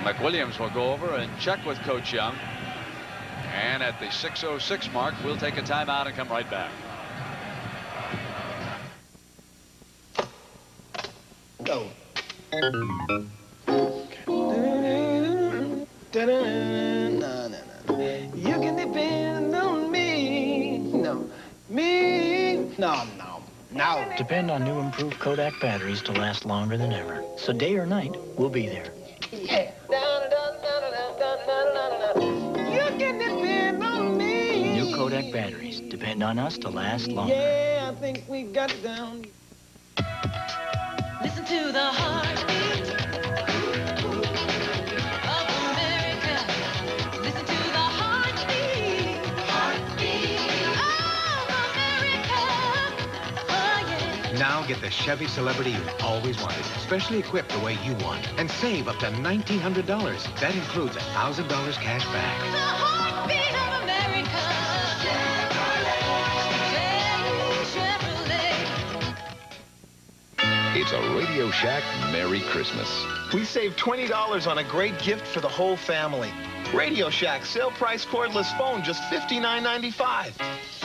McWilliams will go over and check with Coach Young. And at the 6:06 mark, we'll take a timeout and come right back. Go. You can depend on me. No. Me. No. Depend on new improved Kodak batteries to last longer than ever. So day or night, we'll be there. Yeah. You can depend on me. New Kodak batteries depend on us to last longer. Yeah, I think we got it down. Listen to the heartbeat of America. Listen to the heartbeat of America. Oh, yeah. Now get the Chevy Celebrity you've always wanted, specially equipped the way you want, and save up to $1,900. That includes $1,000 cash back. The heartbeat of America. Chevrolet. It's a Radio Shack Merry Christmas. We saved $20 on a great gift for the whole family. Radio Shack sale price cordless phone, just $59.95.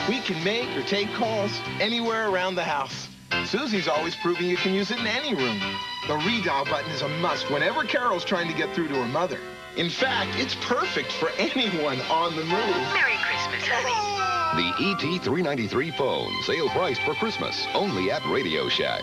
We can make or take calls anywhere around the house. Susie's always proving you can use it in any room. The redial button is a must whenever Carol's trying to get through to her mother. In fact, it's perfect for anyone on the move. Merry Christmas, honey. The ET393 phone, sale priced for Christmas, only at Radio Shack.